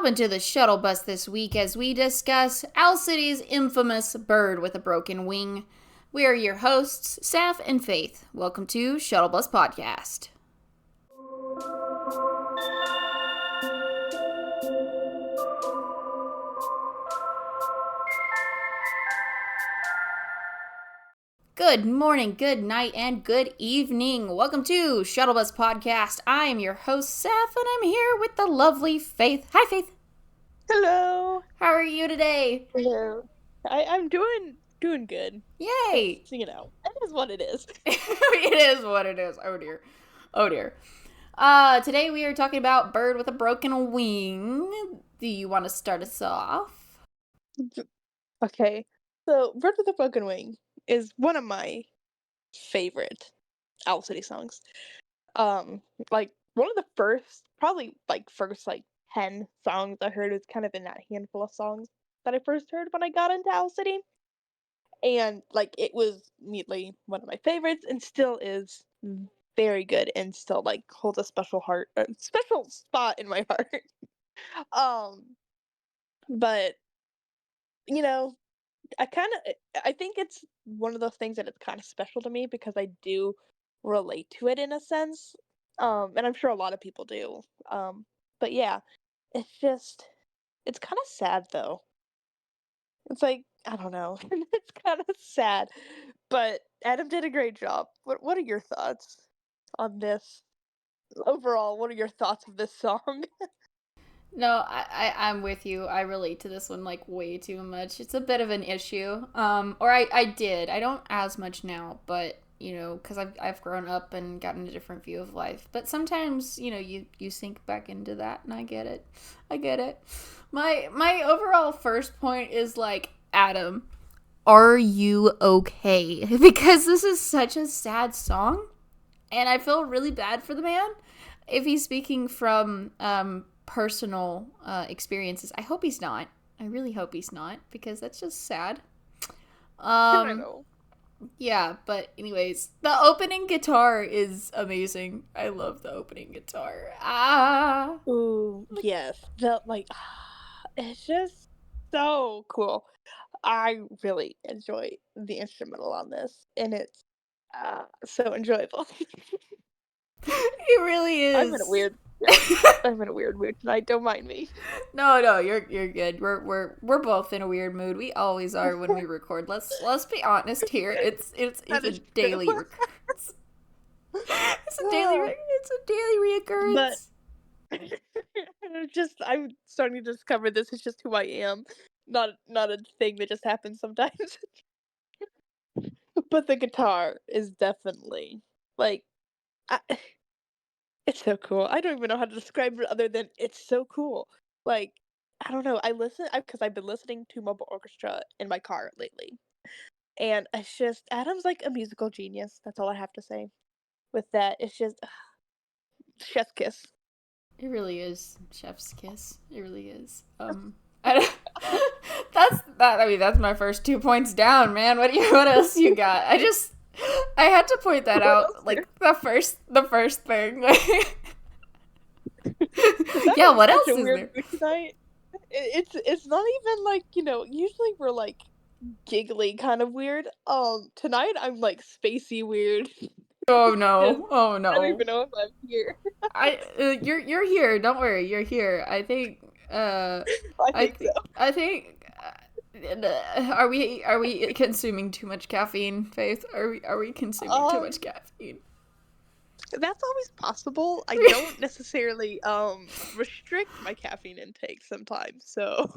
Hop into the shuttle bus this week as we discuss Owl City's infamous bird with a broken wing. We are your hosts, Sapph and Faithe. Welcome to Shuttle Bus Podcast. Good morning, good night, and good evening. Welcome to Shuttle Bus Podcast. I am your host, Sapph, and I'm here with the lovely Faithe. Hi, Faithe. Hello. How are you today? Hello. I'm doing good. Yay! It is what it is. It is what it is. Oh dear. Oh dear. Today we are talking about bird with a broken wing. Do you want to start us off? Okay. So, Bird with a Broken Wing is one of my favorite Owl City songs. Like one of the first, probably first 10 songs I heard was kind of in that handful of songs that I first heard when I got into Owl City. And it was immediately one of my favorites and still is very good and still holds a special spot in my heart. um but you know I think it's one of those things that it's kind of special to me because I do relate to it in a sense. And I'm sure a lot of people do. But yeah, it's kind of sad though. It's I don't know. It's kind of sad. But Adam did a great job. What are your thoughts on this? Overall, what are your thoughts of this song? No, I'm with you. I relate to this one like way too much. It's a bit of an issue. Or I did. I don't as much now, but because I've grown up and gotten a different view of life. But sometimes, you sink back into that, and I get it. I get it. My overall first point is Adam, are you okay? Because this is such a sad song, and I feel really bad for the man if he's speaking from personal experiences. I hope he's not. I really hope he's not, because that's just sad. I Um, know. yeah, but anyways, the opening guitar is amazing. I love the opening guitar. Ooh, yes. It's just so cool. I really enjoy the instrumental on this, and it's so enjoyable. It really I'm in a is. weird, I'm in a weird mood tonight. Don't mind me. No, you're good. We're both in a weird mood. We always are when we record. Let's be honest here. It's That a is true. daily recurrence. It's a daily But reoccurrence. I'm starting to discover this is just who I am, not a thing that just happens sometimes. But the guitar is definitely like I, it's so cool. I don't even know how to describe it other than it's so cool. Like I don't know. Because I've been listening to mobile orchestra in my car lately, and it's just Adam's like a musical genius. That's all I have to say. With that, it's just chef's kiss. It really is chef's kiss. It really is. I don't, that's that. I mean, that's my first 2 points down, man. What else you got? I had to point that What else out. here? Like the first thing. Is that Yeah. What such else a is weird there? mood tonight? It's not even usually we're giggly kind of weird. Tonight I'm spacey weird. Oh Just no. Oh I don't no. even know if I'm here. You're here. Don't worry. You're here. I think. I I think so. think. I think. Are we consuming too much caffeine, Faith? Are we consuming too much Um, caffeine? that's always possible. I don't necessarily restrict my caffeine intake sometimes. So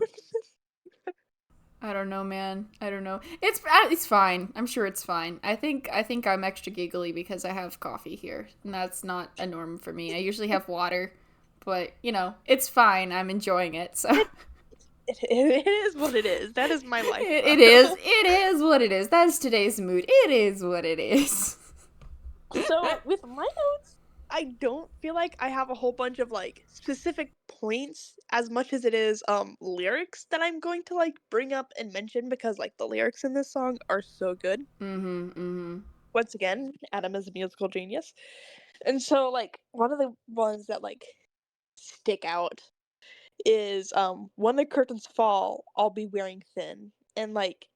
I don't know, man. I don't know. It's fine. I'm sure it's fine. I think I'm extra giggly because I have coffee here, and that's not a norm for me. I usually have water, but it's fine. I'm enjoying it. So it it is what it is. That is my life it is. motto. It is what it is. That's today's mood. It is what it is. So with my notes, I don't feel like I have a whole bunch of specific points as much as it is lyrics that I'm going to bring up and mention because the lyrics in this song are so good. Mhm. Mhm. Once again, Adam is a musical genius. And so one of the ones that stick out is when the curtains fall, I'll be wearing thin. And like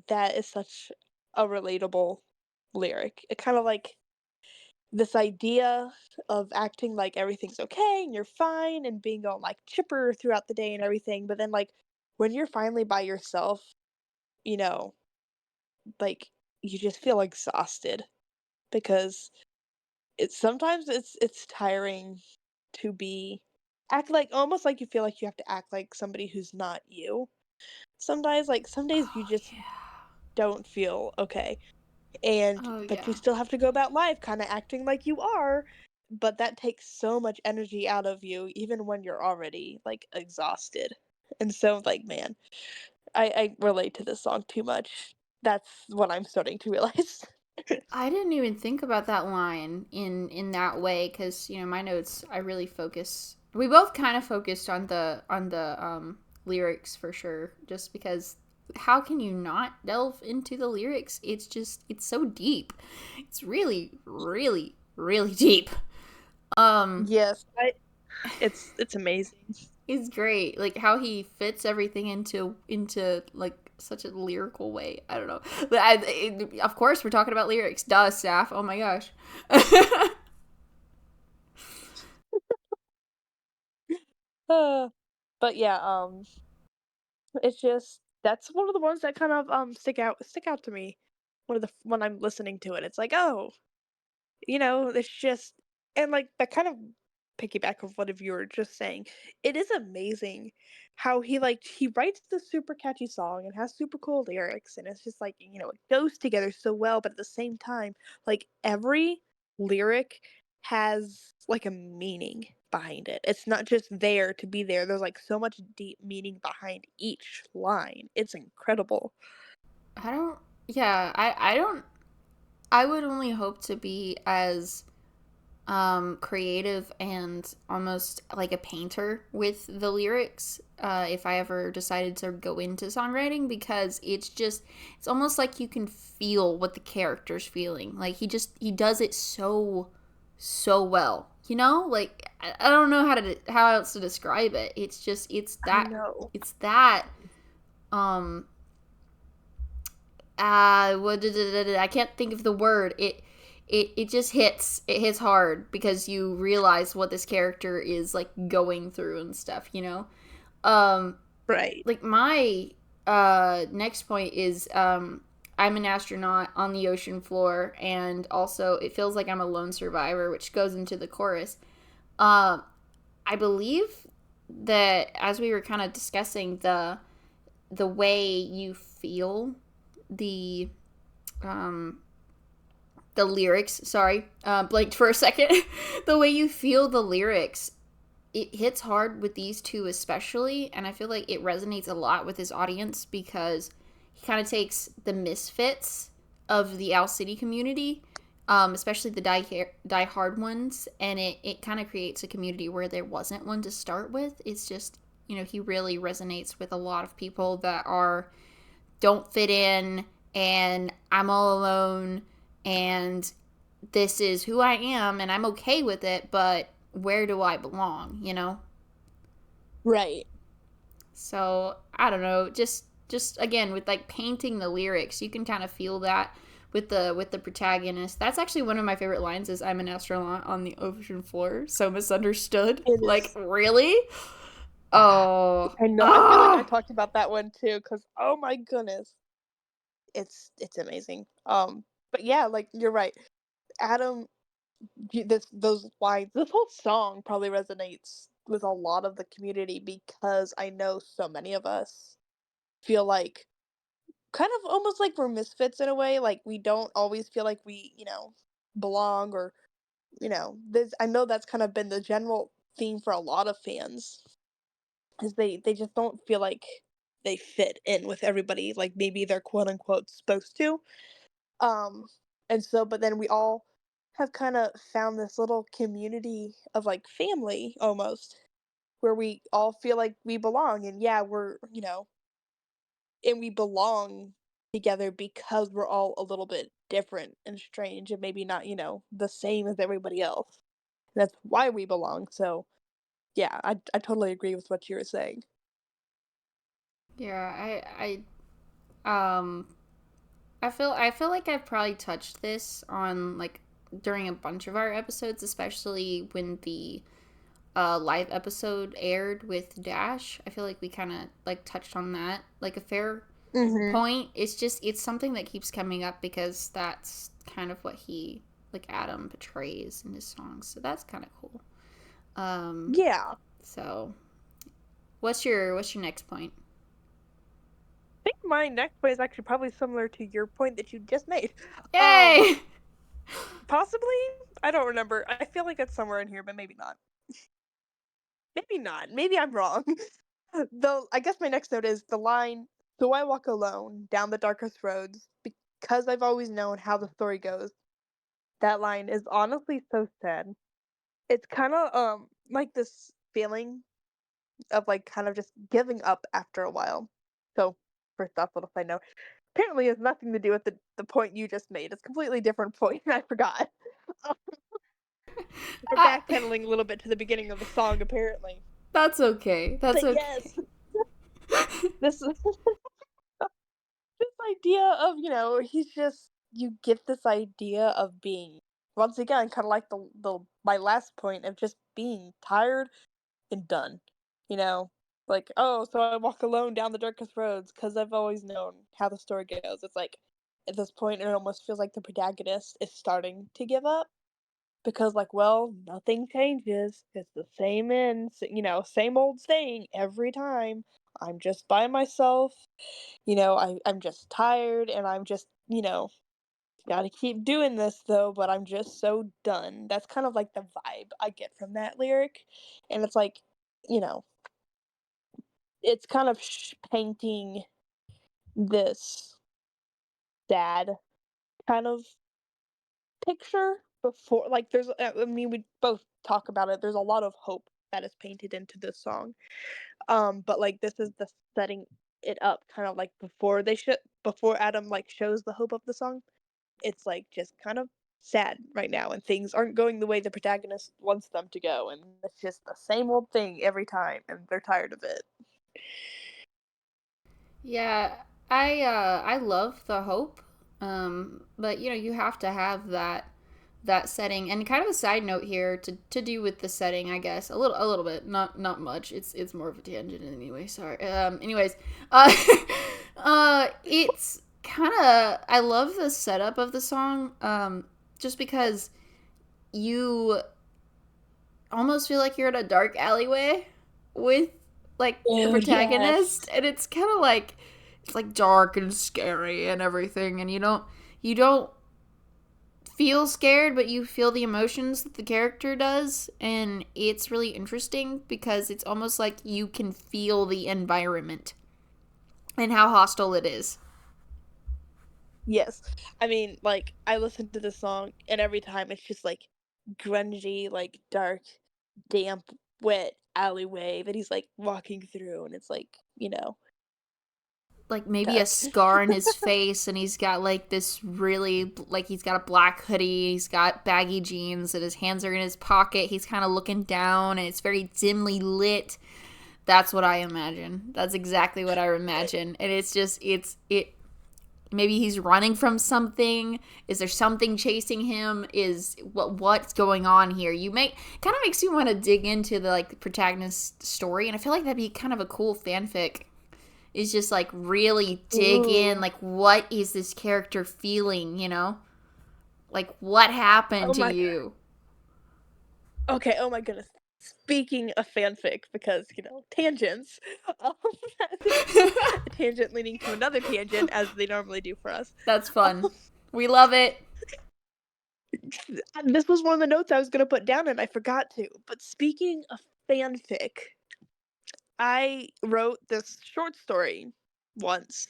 that is such a relatable lyric. It kind of like this idea of acting like everything's okay and you're fine and being all like chipper throughout the day and everything, but then like when you're finally by yourself, you know, like you just feel exhausted because it's tiring to be act like almost like you feel like you have to act like somebody who's not you. Sometimes like some days you Oh just yeah. don't feel okay. And Oh but you yeah. still have to go about life kind of acting like you are, but that takes so much energy out of you even when you're already like exhausted. And so like man, I relate to this song too much. That's what I'm starting to realize. I didn't even think about that line in that way because my notes I really focus. We both kind of focused on the lyrics for sure, just because how can you not delve into the lyrics? It's so deep. It's really deep. Um, Yes, I it's amazing. it's great. Like how he fits everything into like such a lyrical way. I don't know, but of course we're talking about lyrics. Duh, Sapph. Oh my gosh. Uh, but yeah, it's just that's one of the ones that kind of stick out to me. One of the when I'm listening to it, it's like, oh, it's just and like that kind of piggyback of what you were just saying. It is amazing how he writes the super catchy song and has super cool lyrics and it's just like, it goes together so well, but at the same time, like every lyric has like a meaning behind it. It's not just there to be there. There's like so much deep meaning behind each line. It's incredible. I don't. Yeah, I don't. I would only hope to be as creative and almost like a painter with the lyrics if I ever decided to go into songwriting, because it's almost like you can feel what the character's feeling. Like he does it so well. Like I don't know how else to describe it. I know. it's that um I can't think of the word. It just hits. It hits hard because you realize what this character is like going through and stuff. Um, Right. like my next point is I'm an astronaut on the ocean floor, and also it feels like I'm a lone survivor, which goes into the chorus. Um, I believe that as we were kind of discussing the way you feel the um the lyrics, sorry, blanked for a second. The way you feel the lyrics, it hits hard with these two especially, and I feel like it resonates a lot with his audience because he kind of takes the misfits of the Owl City community, especially the die hard ones, and it kind of creates a community where there wasn't one to start with. It's just he really resonates with a lot of people that are don't fit in, and I'm all alone, and this is who I am and I'm okay with it, but where do I belong? Right. So I don't know, just again with like painting the lyrics, you can kind of feel that with the protagonist. That's actually one of my favorite lines is I'm an astronaut on the ocean floor, so misunderstood. It Like is. really? Oh. I know. I feel like I Ah. talked about that one too, cause oh my goodness, it's amazing. But yeah, like you're right. Adam, those lines, this whole song probably resonates with a lot of the community because I know so many of us feel like kind of almost like we're misfits in a way. Like we don't always feel like we, belong or this. I know that's kind of been the general theme for a lot of fans is they just don't feel like they fit in with everybody like maybe they're quote unquote supposed to. Um and so but then we all have kind of found this little community of like family almost where we all feel like we belong and yeah, and we belong together because we're all a little bit different and strange and maybe not, the same as everybody else. That's why we belong. So yeah, I totally agree with what you were saying. Yeah, um I feel like I've probably touched this on like during a bunch of our episodes, especially when the live episode aired with Dash. I feel like we kind of like touched on that like a fair Mhm. point. It's something that keeps coming up because that's kind of what he like Adam portrays in his songs. So that's kind of cool. Um Yeah. so what's your next point? I think my next point is actually probably similar to your point that you just made. Um, Yay! possibly? I don't remember. I feel like it's somewhere in here, but maybe not. Maybe not. Maybe I'm wrong. Though I guess my next note is the line, "So I walk alone down the darkest roads because I've always known how the story goes." That line is honestly so sad. It's kind of like this feeling of like kind of just giving up after a while. So first off, little side note, apparently has nothing to do with the point you just made. It's a completely different point. I forgot. We're I, backpedaling a little bit to the beginning of the song, apparently. that's okay. That's But okay. yes, this this idea of he's just you get this idea of being once again kind of like the my last point of just being tired and done. You know, like, oh, so I walk alone down the darkest roads because I've always known how the story goes. It's like at this point, it almost feels like the protagonist is starting to give up because, like, well, nothing changes. It's the same same old thing every time. I'm just by myself. I'm just tired and I'm just, gotta keep doing this though, but I'm just so done. That's kind of like the vibe I get from that lyric. And it's like, you know, it's kind of painting this sad kind of picture before like I mean we both talk about it. There's a lot of hope that is painted into this song. But like this is the setting it up kind of like before Adam like shows the hope of the song. It's like just kind of sad right now and things aren't going the way the protagonist wants them to go and it's just the same old thing every time and they're tired of it. Yeah, I love the hope. But you know, you have to have that setting. And kind of a side note here to do with the setting, I guess. A little bit, not much. It's more of a tangent anyway. Sorry. Anyways, uh it's kind of I love the setup of the song just because you almost feel like you're in a dark alleyway with like the Dude, yes. protagonist, and it's like dark and scary and everything, and you don't feel scared, but you feel the emotions that the character does, and it's really interesting because it's almost like you can feel the environment and how hostile it is. Yes. I mean, like, I listen to this song, and every time it's just like grungy, like dark, damp, wet alleyway that he's like walking through, and it's like, Like maybe a dark. scar in his face, and he's got like this really like he's got a black hoodie, he's got baggy jeans, and his hands are in his pocket, he's kind of looking down, and it's very dimly lit. That's what I imagine. That's exactly what I imagine. And it's just it maybe he's running from something. Is there something chasing him? Is what's going on here? You make kind of makes you want to dig into the like protagonist story, and I feel like that'd be kind of a cool fanfic. Is just like really dig in, Ooh. like what is this character feeling, you know? Like what Oh happened to my you? Okay, oh my goodness. Speaking of fanfic, because, tangents, um, this is a tangent leading to another tangent, as they normally do for us. That's Um, fun. We love it. this was one of the notes I was going to put down and I forgot to. But speaking of fanfic, I wrote this short story once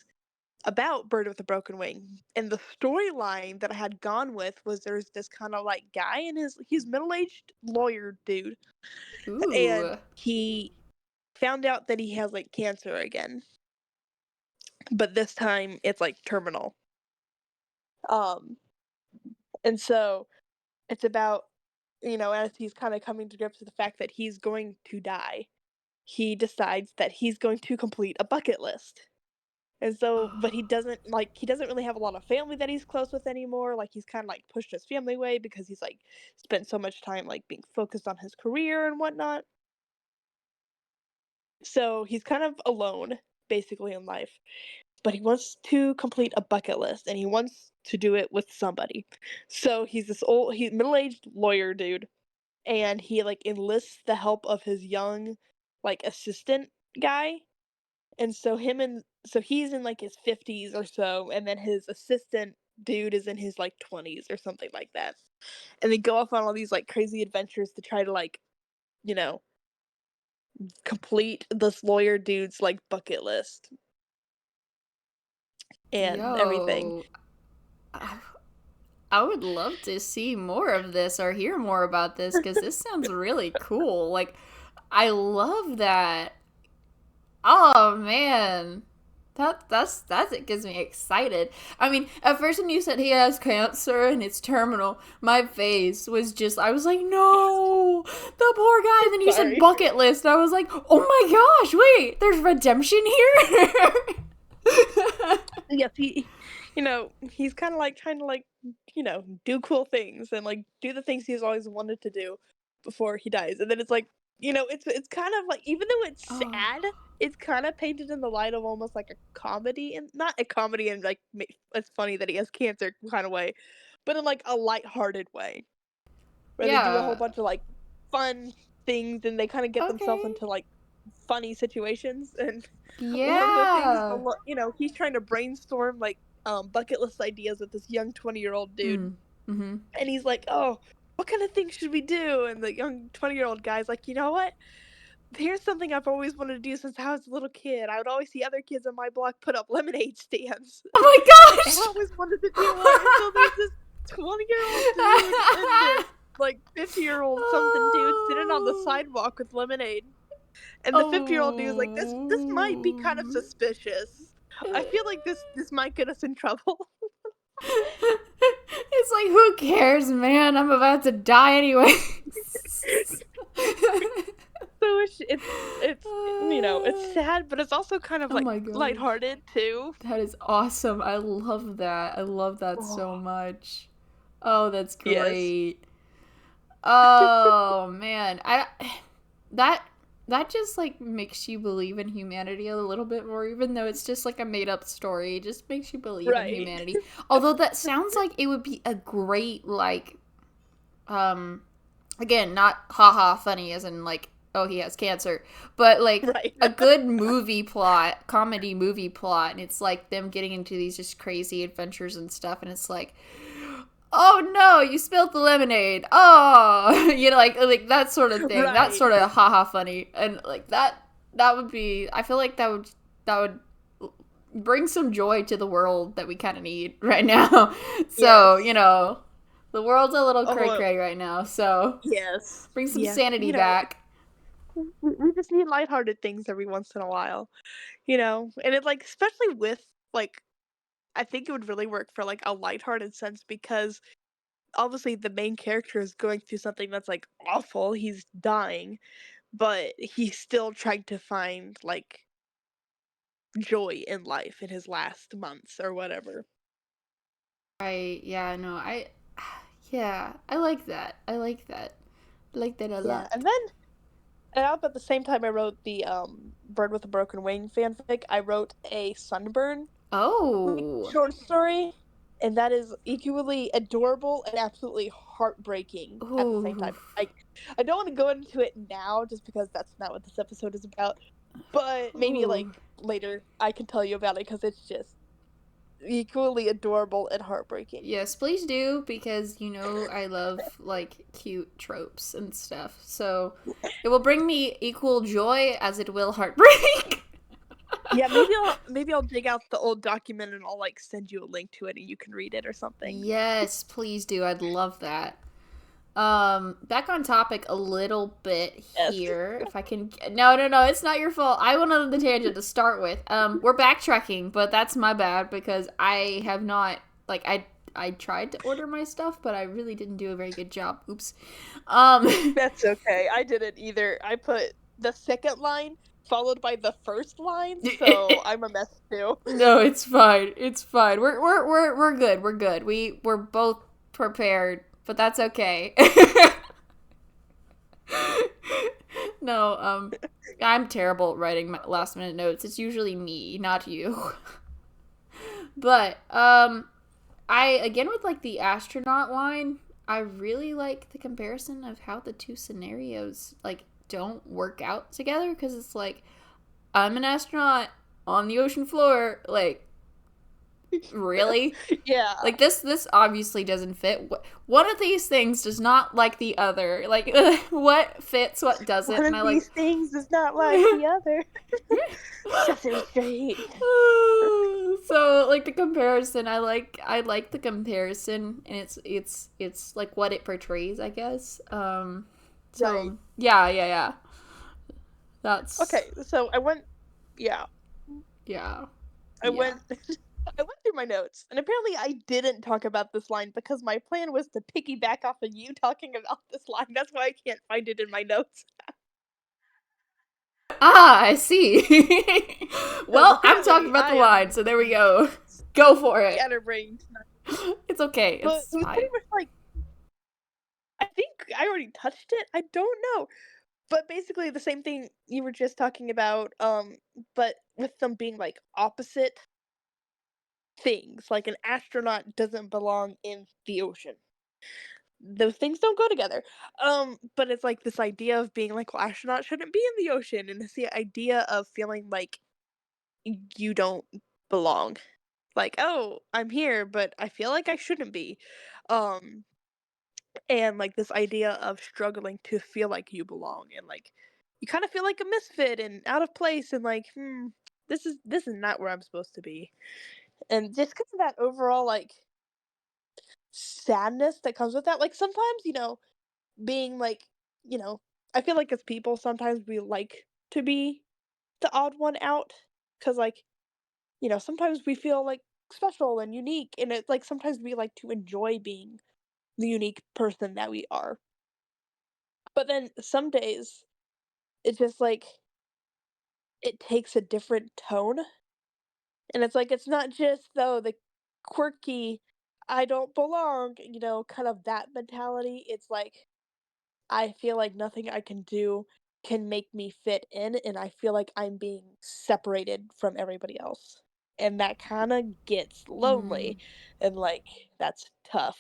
about Bird with a Broken Wing. And the storyline that I had gone with was there's this kind of like guy and he's middle-aged lawyer dude and Ooh. he found out that he has like cancer again, but this time it's like terminal. Um, and so it's about as he's kind of coming to grips with the fact that he's going to die, he decides that he's going to complete a bucket list. And so, but he doesn't really have a lot of family that he's close with anymore. Like he's kind of like pushed his family away because he's like spent so much time like being focused on his career and whatnot. So he's kind of alone basically in life. But he wants to complete a bucket list and he wants to do it with somebody. So he's middle-aged lawyer dude and he like enlists the help of his young like assistant guy. And so he's in like his 50s or so and then his assistant dude is in his like 20s or something like that. And they go off on all these like crazy adventures to try to like, you know, complete this lawyer dude's like bucket list and everything. Yo, I, I would love to see more of this or hear more about this because this sounds really cool. Like, I love that. Oh man. That's it gets me excited. I mean, at first when you said he has cancer and it's terminal, my face was just I was like, no, the poor guy. And then you said Sorry. bucket list. I was like, oh my gosh, wait, there's redemption here. Yes, he's kind of like trying to like, do cool things and like do the things he's always wanted to do before he dies. And then it's like, it's kind of like even though it's Oh, sad, it's kind of painted in the light of almost like a comedy and not a comedy and like it's funny that he has cancer kind of way, but in like a lighthearted way where they do a whole yeah. bunch of like fun things and they kind of get themselves Okay. into like funny situations and one of the things Yeah. he's trying to brainstorm like bucket list ideas with this young 20-year-old dude Mm. Mm-hmm. and he's like, oh, what kind of things should we do? And the young 20-year-old guy's like, you know what, here's something I've always wanted to do since I was a little kid. I would always see other kids on my block put up lemonade stands Oh my and I gosh. always wanted to do one. And so there's this 20-year-old dude and this like 50-year-old something dude sitting on the Oh. sidewalk with lemonade. And the 50-year-old dude is like, this might be kind of Oh. suspicious. I feel like this might get us in trouble. It's like, who cares, man? I'm about to die anyway. So it's sad, but it's also kind of Oh like my gosh. lighthearted too. That is awesome. I love that. I love that so Oh, much. Oh, that's yes. great. Oh man. That that just like makes you believe in humanity a little bit more, even though it's just like a made up story. It just makes you believe in Right. humanity. Although that sounds like it would be a great like um again, not haha funny as in like, oh, he has cancer, but like Right. a good movie plot, comedy movie plot, and it's like them getting into these just crazy adventures and stuff, and it's like, oh no, you spilled the lemonade. Oh, like that sort of thing. That's Right. sort of haha funny, and like that would be. I feel like that would bring some joy to the world that we kind of need right now. So Yes. the world's a little cray Oh, cray right now. So yes. bring some Yes. sanity back. We just need lighthearted things every once in a while, and it like especially with like I think it would really work for like a lighthearted sense because obviously the main character is going through something that's like awful. He's dying, but he's still trying to find like joy in life in his last months or whatever. Right? Yeah. No. Yeah. I like that. I like that. I like that a Yeah, lot. and up at the same time I wrote the Bird with a Broken Wing fanfic, I wrote a Sunburn Oh. short story, and that is equally adorable and absolutely heartbreaking at the same Ooh. time. I don't want to go into it now just because that's not what this episode is about, but maybe Ooh. like later I can tell you about it because it's just equally adorable and heartbreaking. Yes, please do because I love like cute tropes and stuff. So it will bring me equal joy as it will heartbreak. Yeah, maybe I'll dig out the old document and I'll like send you a link to it and you can read it or something. Yes, please do. I'd love that. Back on topic a little bit Yes. here. If I can No, no, no, it's not your fault. I went on the tangent to start with. We're backtracking, but that's my bad because I have not like I tried to order my stuff, but I really didn't do a very good job. Oops. That's okay. I didn't either. I put the second line followed by the first line, so I'm a mess too. No, it's fine. It's fine. We're good. We're good. We're both prepared, but that's okay. No, I'm terrible at writing my last minute notes. It's usually me, not you. But I again with like the astronaut line, I really like the comparison of how the two scenarios like don't work out together because it's like I'm an astronaut on the ocean floor, like really? Yeah. Like this obviously doesn't fit. One of these things does not like the other. Like what fits, what doesn't, One and of I like these things is not like the other. Sesame Street. so like the comparison, I like the comparison and it's like what it portrays, I guess. So Right. yeah. That's Okay, so I went yeah. yeah. I Yeah. went I went through my notes, and apparently I didn't talk about this line because my plan was to piggyback off of you talking about this line. That's why I can't find it in my notes. Ah, I see. Because Well, I'm talking apparently about I the line, am so there we go. Go for it. scatterbrained tonight. It's okay. But It's it was pretty fine. much like I think I already touched it. I don't know. But basically the same thing you were just talking about, but with them being like opposite things. Like an astronaut doesn't belong in the ocean. Those things don't go together. But it's like this idea of being like, well, astronauts shouldn't be in the ocean, and it's the idea of feeling like you don't belong. Like, oh, I'm here, but I feel like I shouldn't be. Um, and like this idea of struggling to feel like you belong, and like you kind of feel like a misfit and out of place, and like, this is not where I'm supposed to be. And just because of that overall like sadness that comes with that, like sometimes being like, you know, I feel like as people, sometimes we like to be the odd one out because, like, sometimes we feel like special and unique, and it's like sometimes we like to enjoy being the unique person that we are. But then some days, it's just like it takes a different tone, and it's like it's not just though the quirky, I don't belong, kind of that mentality. It's like I feel like nothing I can do can make me fit in, and I feel like I'm being separated from everybody else. And that kind of gets Mm, lonely, and like that's tough.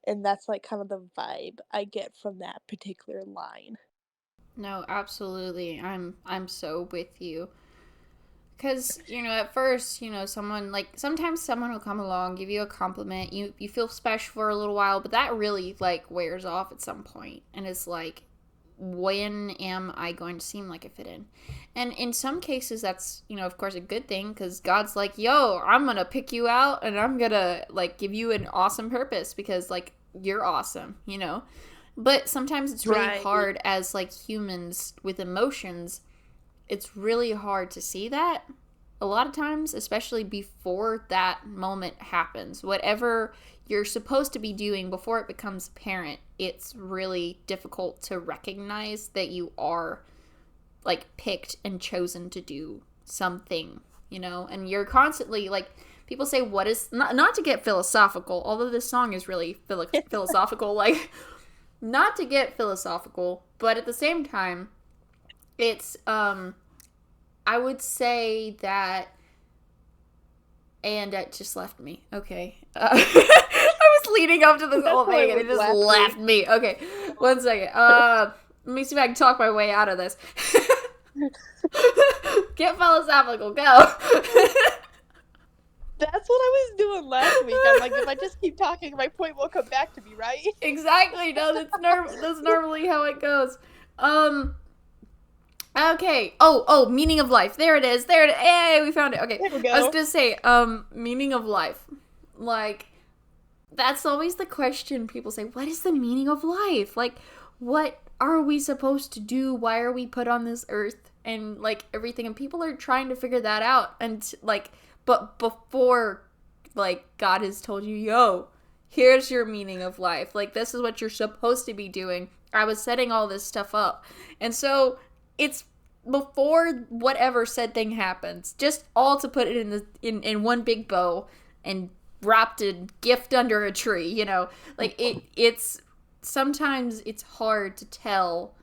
And that's like kind of the vibe I get from that particular line. no, absolutely. I'm so with you. Cause at first, someone like sometimes someone will come along, give you a compliment, you feel special for a little while, but that really like wears off at some point, and it's like, when am I going to seem like I fit in? And in some cases, that's of course a good thing, because God's like, yo, I'm gonna pick you out, and I'm gonna like give you an awesome purpose because like you're awesome. But sometimes it's really Right. hard as like humans with emotions, it's really hard to see that a lot of times, especially before that moment happens. Whatever you're supposed to be doing before it becomes apparent, it's really difficult to recognize that you are like picked and chosen to do something. And you're constantly like, people say, what is, not to get philosophical, although this song is really philosophical, like, not to get philosophical, but at the same time, it's I would say that, and it just left me. Okay. I was leading up to this That's whole why thing it and was it just laughing. left me. Okay, one second. Let me see if I can talk my way out of this. Get philosophical, go. That's what I was doing last week. I'm like, if I just keep talking, my point will come back to me, right? Exactly. No, that's normally how it goes. Um. Okay. Oh, meaning of life. There it is. There it is. Hey, we found it. Okay. There we I was go. gonna say, meaning of life. Like, that's always the question people say, what is the meaning of life? Like, what are we supposed to do? Why are we put on this earth? And like everything. And people are trying to figure that out. And like, but before like God has told you, yo, Here's your meaning of life. Like, this is what you're supposed to be doing. I was setting all this stuff up. And so it's before whatever said thing happens, just all to put it in in one big bow and wrapped a gift under a tree, you know. Like it's sometimes it's hard to tell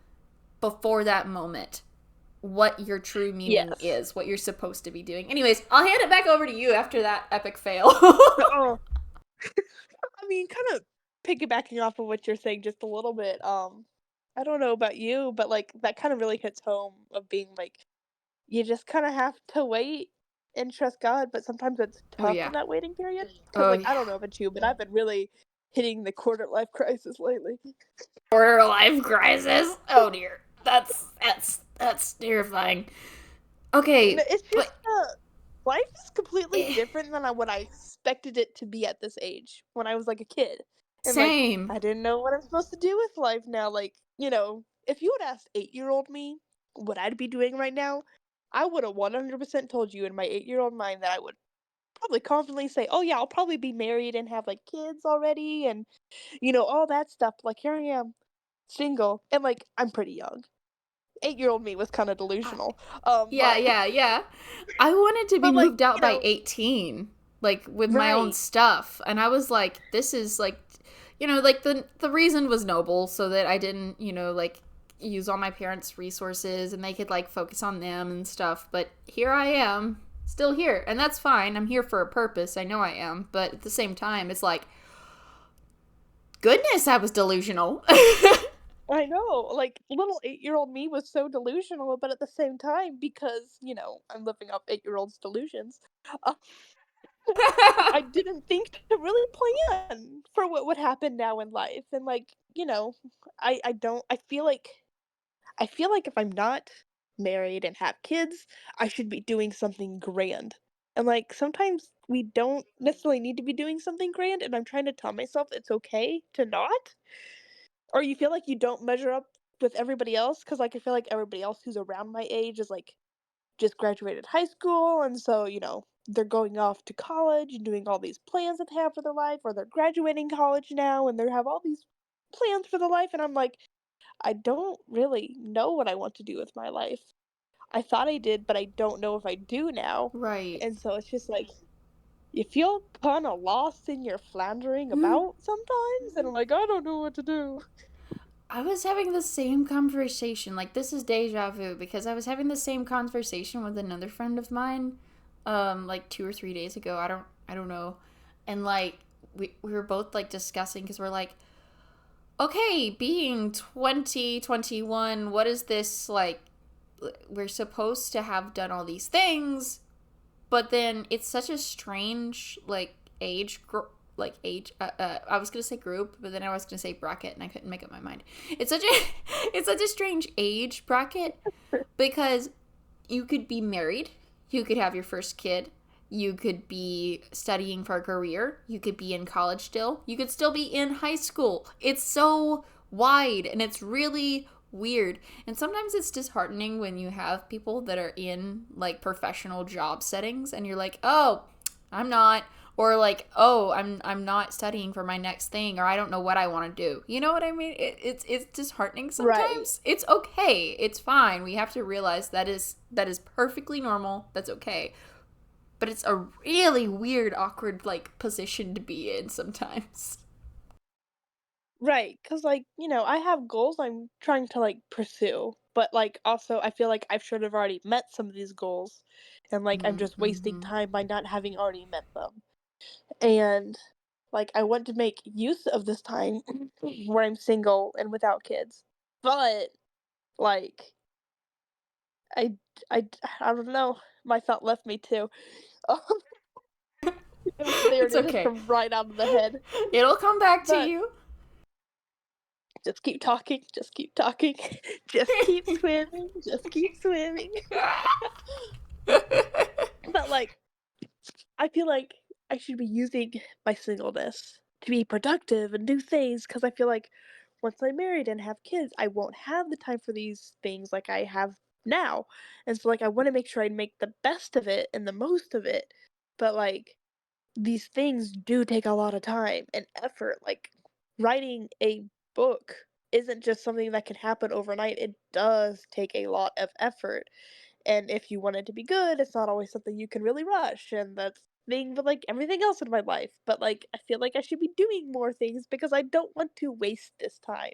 before that moment what your true meaning Yes. is, what you're supposed to be doing. Anyways, I'll hand it back over to you after that epic fail. Oh, I mean, kind of piggybacking off of what you're saying just a little bit. I don't know about you, but like that kind of really hits home of being like you just kind of have to wait and trust God, but sometimes it's Oh tough yeah. in that waiting period because Oh like yeah. I don't know about you, but I've been really hitting the quarter life crisis lately. Quarter life crisis. Oh dear. That's terrifying. No, Okay, it's just but life is completely eh, different than what I expected it to be at this age when I was like a kid. And like same. I didn't know what I'm supposed to do with life now. Like, if you had asked 8-year-old me what I'd be doing right now, I would have 100% told you in my 8-year-old mind that I would probably confidently say, "Oh yeah, I'll probably be married and have like kids already and all that stuff." Like here I am, single, and like I'm pretty young. 8-year-old me was kind of I, delusional. yeah, But yeah, yeah. I wanted to be but like, moved out by 18, like with my own right. stuff, and I was like, this is like, like the reason was noble, so that I didn't, like use all my parents' resources and they could like focus on them and stuff. But here I am, still here, and that's fine. I'm here for a purpose. I know I am, but at the same time, it's like, goodness, I was delusional. I know, like, little 8-year-old me was so delusional, but at the same time, because, I'm living up 8-year-old's delusions, uh, I didn't think to really plan for what would happen now in life, and, like, I don't I feel like if I'm not married and have kids, I should be doing something grand, and, like, sometimes we don't necessarily need to be doing something grand, and I'm trying to tell myself it's okay to not. Or you feel like you don't measure up with everybody else? Because like, I feel like everybody else who's around my age is, like, just graduated high school, and so, they're going off to college and doing all these plans that they have for their life, or they're graduating college now, and they have all these plans for their life, and I'm like, "I don't really know what I want to do with my life. I thought I did, but I don't know if I do now." Right. And so it's just like, you feel kinda lost and you're floundering about sometimes, and I'm like, "I don't know what to do." I was having the same conversation. Like, this is deja vu because I was having the same conversation with another friend of mine, like 2 or 3 days ago. I don't know, and like we were both like discussing because we're like, okay, being 2021, what is this like? We're supposed to have done all these things, but then it's such a strange like age I was gonna say group, but then I was gonna say bracket and I couldn't make up my mind. It's such a it's such a strange age bracket because you could be married, you could have your first kid, you could be studying for a career, you could be in college still, you could still be in high school. It's so wide and it's really weird. And sometimes it's disheartening when you have people that are in like professional job settings and you're like, "Oh, I'm not." Or like, "Oh, I'm not studying for my next thing," or "I don't know what I want to do." You know what I mean? It's disheartening Right. sometimes. It's okay. It's fine. We have to realize that is perfectly normal. That's okay. But it's a really weird, awkward like position to be in sometimes. Right, cause like, I have goals I'm trying to, like, pursue, but, like, also I feel like I should have already met some of these goals, and, like, I'm just wasting Mm-hmm. time by not having already met them, and, like, I want to make use of this time where I'm single and without kids, but, like, I I don't know, my thought left me too. Um, there it It's is, okay. right out of the head, It'll come back to but you. just keep talking, just keep swimming, just keep swimming. But, like, I feel like I should be using my singleness to be productive and do things because I feel like once I'm married and have kids, I won't have the time for these things like I have now. And so, like, I wanna make sure I make the best of it and the most of it, but, like, these things do take a lot of time and effort. Like, writing a book isn't just something that can happen overnight. It does take a lot of effort. And if you want it to be good, it's not always something you can really rush. And that's the thing with like everything else in my life. But like I feel like I should be doing more things because I don't want to waste this time.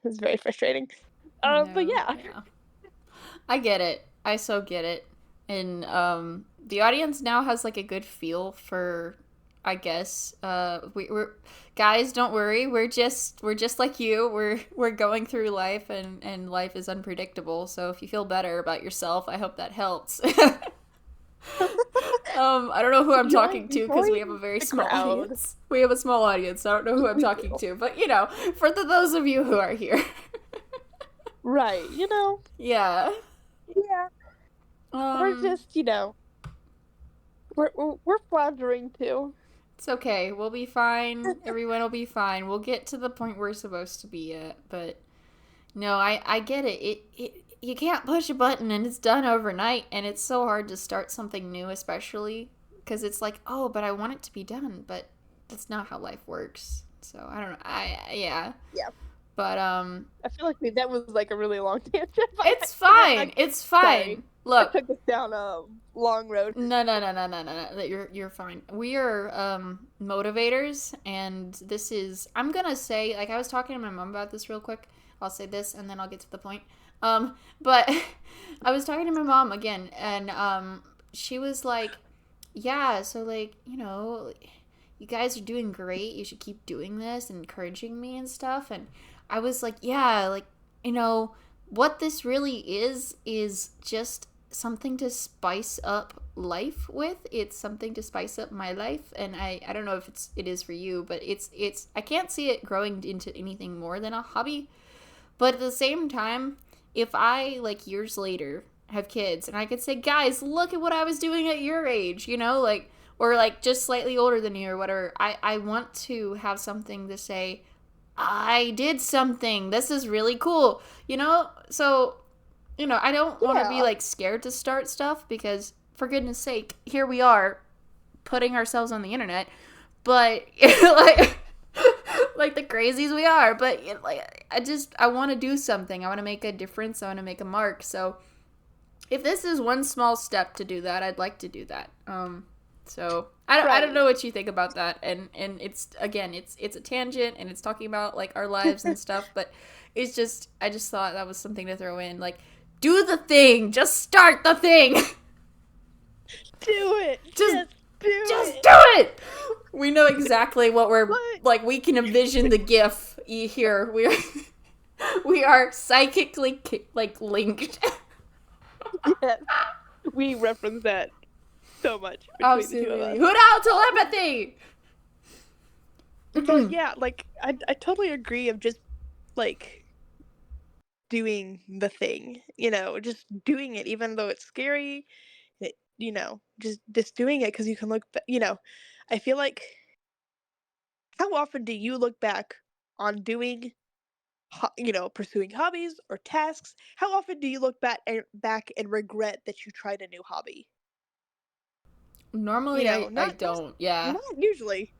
It's very frustrating. But No, yeah. yeah. I get it. I so get it. And the audience now has like a good feel for, I guess, we're guys, don't worry. We're just like you. We're going through life, and life is unpredictable. So if you feel better about yourself, I hope that helps. I don't know who I'm talking to because we have a Join very the small crowd. audience. We have a small audience. So I don't know who I'm We talking do. to, but for those of you who are here. Right, Yeah. yeah, we're Um just, we're floundering too. It's okay. We'll be fine. Everyone will be fine. We'll get to the point we're supposed to be at. But no, I get it. It you can't push a button and it's done overnight, and it's so hard to start something new, especially because it's like, oh, but I want it to be done, but that's not how life works. So I don't know. I yeah, Yeah, but I feel like that was like a really long tangent by it's accident. fine. I'm It's sorry. fine. I Look, took us down a long road. no, no, no, no, no, no, no. You're fine. We are motivators, and this is. I'm gonna say, like, I was talking to my mom about this real quick. I'll say this, and then I'll get to the point. But I was talking to my mom again, and she was like, "Yeah, so like, you guys are doing great. You should keep doing this and encouraging me and stuff." And I was like, "Yeah, like, what this really is just something to spice up life with. It's something to spice up my life, and I don't know if it is for you, but it's I can't see it growing into anything more than a hobby. But at the same time, if I like years later have kids and I could say, guys, look at what I was doing at your age, like, or like just slightly older than you or whatever, I want to have something to say, I did something. This is really cool. So I don't want to be Yeah, like scared to start stuff because, for goodness sake, here we are putting ourselves on the internet. But like, like the crazies we are. But like, I want to do something. I want to make a difference. I want to make a mark. So if this is one small step to do that, I'd like to do that. So I don't right. know what you think about that, and it's again it's a tangent and it's talking about like our lives and stuff, but it's just I just thought that was something to throw in, like, do the thing, just start the thing, Do it. just Just do just it. do it. We know exactly what we're But like. We can envision the gif here. We are psychically like linked. yes, we reference that so much between the two of Absolutely. us. Who out Um, telepathy? but yeah, like I totally agree of just like doing the thing, just doing it even though it's scary. Just doing it because you can I feel like how often do you look back on doing pursuing hobbies or tasks? How often do you look back and regret that you tried a new hobby? Normally, I Not don't. Yeah, not usually,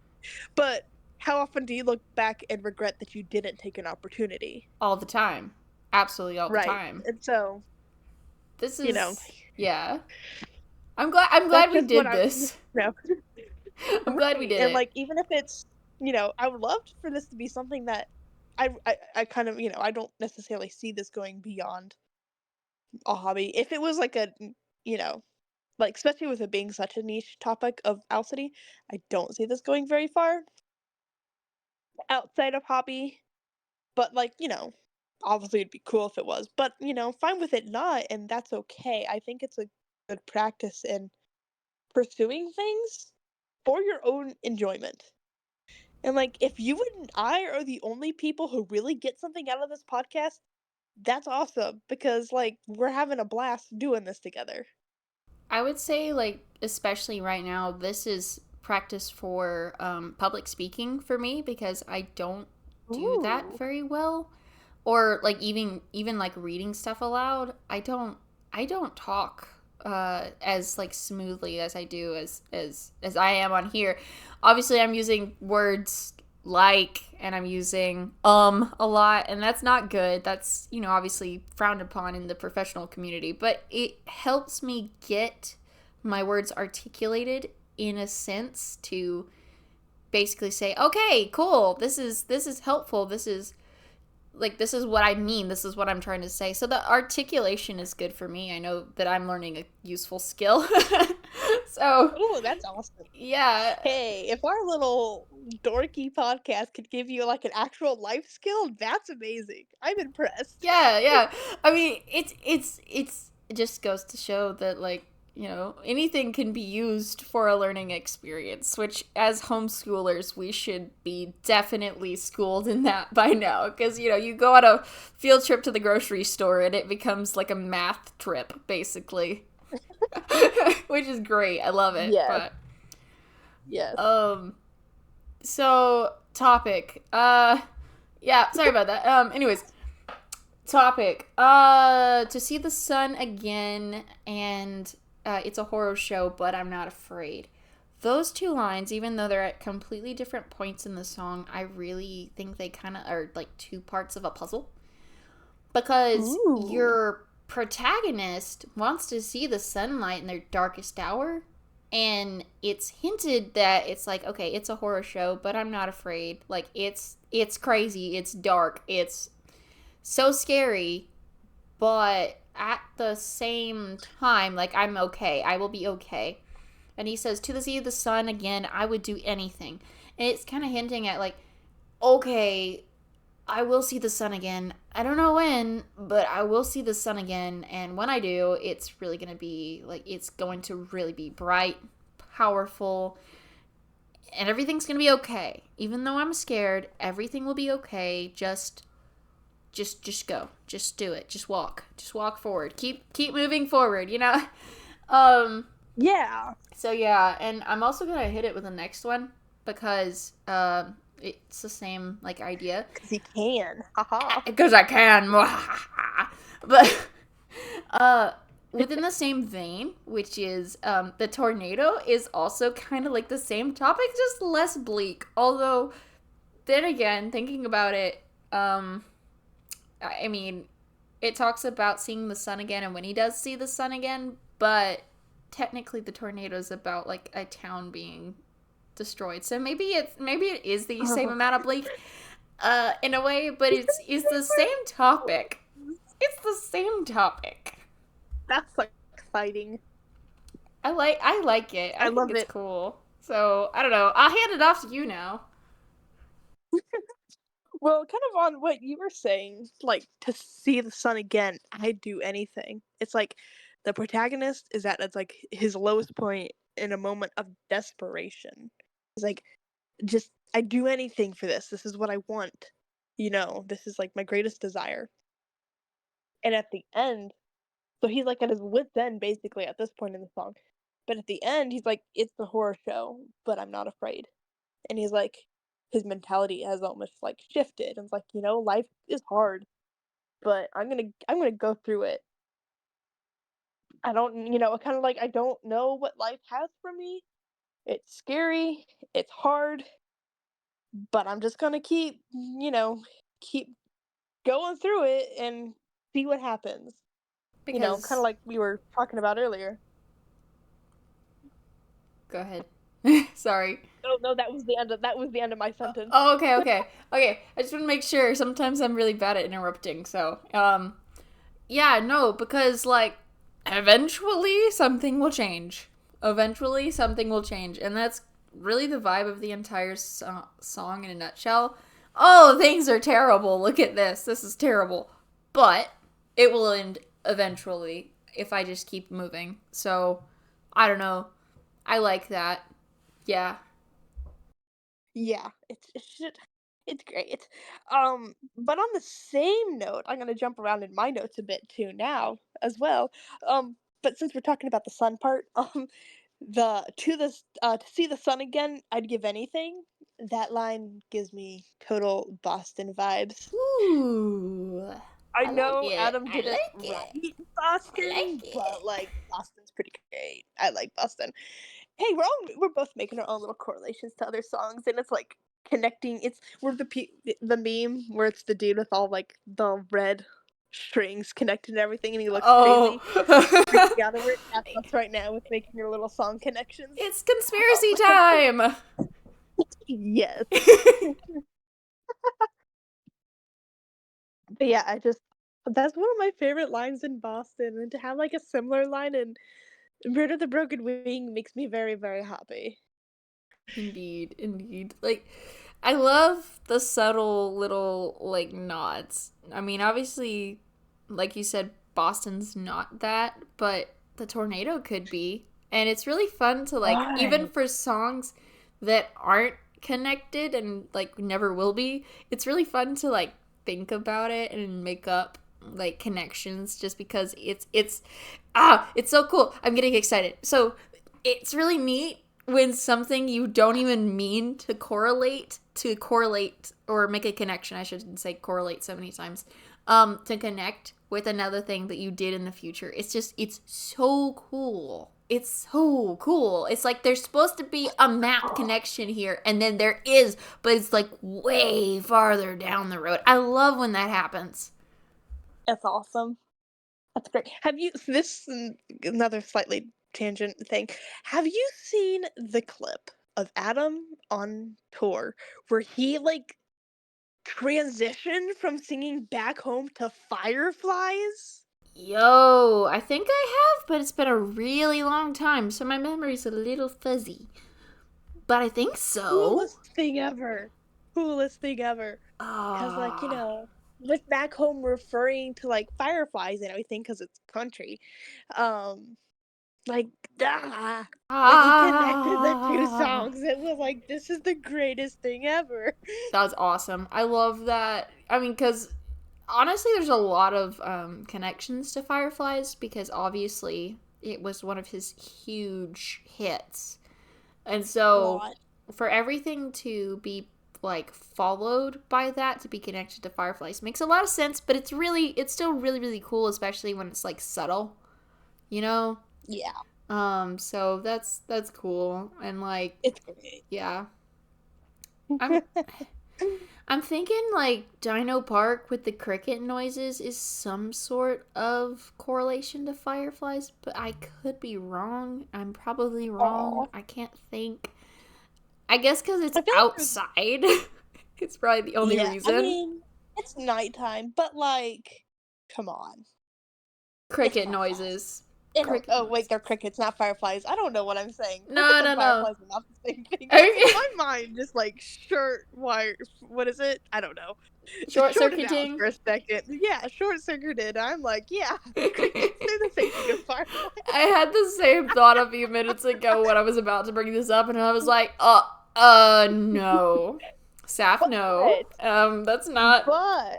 but how often do you look back and regret that you didn't take an opportunity? all the time. Absolutely all the Right. time. And so, This you know, is yeah. I'm glad that's we just what did I this. know. I'm glad we Right. did And it. like even if it's, I would love for this to be something that I kind of, I don't necessarily see this going beyond a hobby. If it was like you know, like especially with it being such a niche topic of Alcity, I don't see this going very far outside of hobby. But like, obviously it'd be cool if it was. But, fine with it not, and that's okay. I think it's a good practice in pursuing things for your own enjoyment. And like if you and I are the only people who really get something out of this podcast, that's awesome because like we're having a blast doing this together. I would say, like, especially right now, this is practice for public speaking for me because I don't do that Ooh. very well, or like even like reading stuff aloud. I don't talk. as like smoothly as I do as I am on here. Obviously, I'm using words like and I'm using a lot, and that's not good. That's, you know, obviously frowned upon in the professional community, but it helps me get my words articulated in a sense to basically say, okay, cool, this is helpful, this is like, this is what I mean, this is what I'm trying to say. So the articulation is good for me. I know that I'm learning a useful skill. So Oh, that's awesome. yeah. Hey, if our little dorky podcast could give you like an actual life skill, that's amazing. I'm impressed. Yeah, yeah. I mean, it just goes to show that, like, you know, anything can be used for a learning experience, which as homeschoolers we should be definitely schooled in that by now, because, you know, you go on a field trip to the grocery store and it becomes like a math trip basically. Which is great. I love it. Yes, But yes. um so topic. Yeah, sorry about that. Anyways, topic. To see the sun again, and it's a horror show, but I'm not afraid. Those two lines, even though they're at completely different points in the song, I really think they kind of are like two parts of a puzzle. Because Ooh. your protagonist wants to see the sunlight in their darkest hour, and it's hinted that it's like, okay, it's a horror show, but I'm not afraid. Like, it's crazy, it's dark, it's so scary, but at the same time, like, I'm okay. I will be okay. And he says, to see the sun again, I would do anything. And it's kind of hinting at, like, okay, I will see the sun again. I don't know when, but I will see the sun again. And when I do, it's really going to be, like, it's going to really be bright, powerful, and everything's going to be okay. Even though I'm scared, everything will be okay. Just go, just do it, just walk forward, keep moving forward, you know. um Yeah, so yeah, and I'm also gonna hit it with the next one because it's the same like idea, because he can. Haha. because I can. But uh within the same vein, which is the tornado, is also kind of like the same topic, just less bleak. Although then again, thinking about it, I mean, it talks about seeing the sun again and when he does see the sun again, but technically the tornado is about like a town being destroyed. So maybe it is the same amount of bleak in a way, but it's the same topic. It's the same topic. That's like exciting. I like it. I I think love it's it. cool. So I don't know. I'll hand it off to you now. Well, kind of on what you were saying, like to see the sun again, I'd do anything. It's like the protagonist is at it's like his lowest point in a moment of desperation. He's like, just I'd do anything for this. This is what I want. You know, this is like my greatest desire. And at the end, so he's like at his wit's end basically at this point in the song. But at the end, he's like, it's the horror show, but I'm not afraid. And he's like, his mentality has almost like shifted. And it's like, you know, life is hard, but I'm gonna go through it. I don't, you know, kind of like I don't know what life has for me. It's scary, it's hard, but I'm just gonna keep, you know, keep going through it and see what happens. You know, kind of Because like we were talking about earlier. go ahead. Sorry. Oh no, that was the end of my sentence. Oh, okay, okay, okay. I just want to make sure. Sometimes I'm really bad at interrupting. So, yeah, no, because like eventually something will change. Eventually something will change, and that's really the vibe of the entire song in a nutshell. Oh, things are terrible. Look at this. This is terrible. But it will end eventually if I just keep moving. So, I don't know. I like that. Yeah. Yeah, it's great. But on the same note, I'm gonna jump around in my notes a bit too now as well. But since we're talking about the sun part, to see the sun again, I'd give anything. That line gives me total Boston vibes. Ooh. I I like know it. Adam I didn't like it. write I like Boston, it. but like Boston's pretty great. I like Boston. Hey, we're both making our own little correlations to other songs, and it's like connecting. It's we're the meme where it's the dude with all like the red strings connected and everything, and he looks Oh. crazy, freaking out over it. That's us right now with making your little song connections. It's conspiracy time. Yes. But yeah, that's one of my favorite lines in Boston, and to have like a similar line in Bird of the Broken Wing makes me very, very happy. Indeed, indeed. Like, I love the subtle little, like, nods. I mean, obviously, like you said, Boston's not that, but the tornado could be. And it's really fun to, like, even Right. for songs that aren't connected and, like, never will be, it's really fun to, like, think about it and make up, like, connections just because it's so cool. I'm getting excited. So, it's really neat when something you don't even mean to correlate or make a connection. I shouldn't say correlate so many times. To connect with another thing that you did in the future. It's so cool. It's so cool. It's like there's supposed to be a map connection here, and then there is, but it's like way farther down the road. I love when that happens. That's awesome. That's great. Have you this another slightly tangent thing. Have you seen the clip of Adam on tour where he like transitioned from singing Back Home to Fireflies? Yo, I think I have, but it's been a really long time, so my memory's a little fuzzy. But I think so. Coolest thing ever. Coolest thing ever. Cause like, Ah. with Back Home referring to like fireflies and everything because it's country. Um like ah, when he connected the two Ah. songs, it was like this is the greatest thing ever. That was awesome. I love that. I mean, because honestly, there's a lot of connections to Fireflies because obviously it was one of his huge hits. And A so lot. for everything to be like followed by that to be connected to Fireflies makes a lot of sense, but it's still really really cool, especially when it's like subtle, you know? Yeah, So that's cool. And like it's great. yeah. I'm I'm thinking like Dino Park with the cricket noises is some sort of correlation to fireflies, but I could be wrong. I'm probably wrong. Oh, I can't think. I guess because it's I feel like there's outside. It's probably the only yeah. I reason. mean, it's nighttime, but like, come on, it's Cricket fireflies. noises. And Cricket oh wait, noises. they're crickets, not fireflies. I don't know what I'm saying. No, Crickets and no, no. fireflies are not the same thing. Okay. My mind just like short wire. What is it? I don't know. Short Shorted out circuiting. for a second. Yeah, short circuited. I'm like, yeah, crickets. They're the same thing as I fireflies. had the same thought a few minutes ago when I was about to bring this up, and I was like, no. Sapph, no. But That's not. but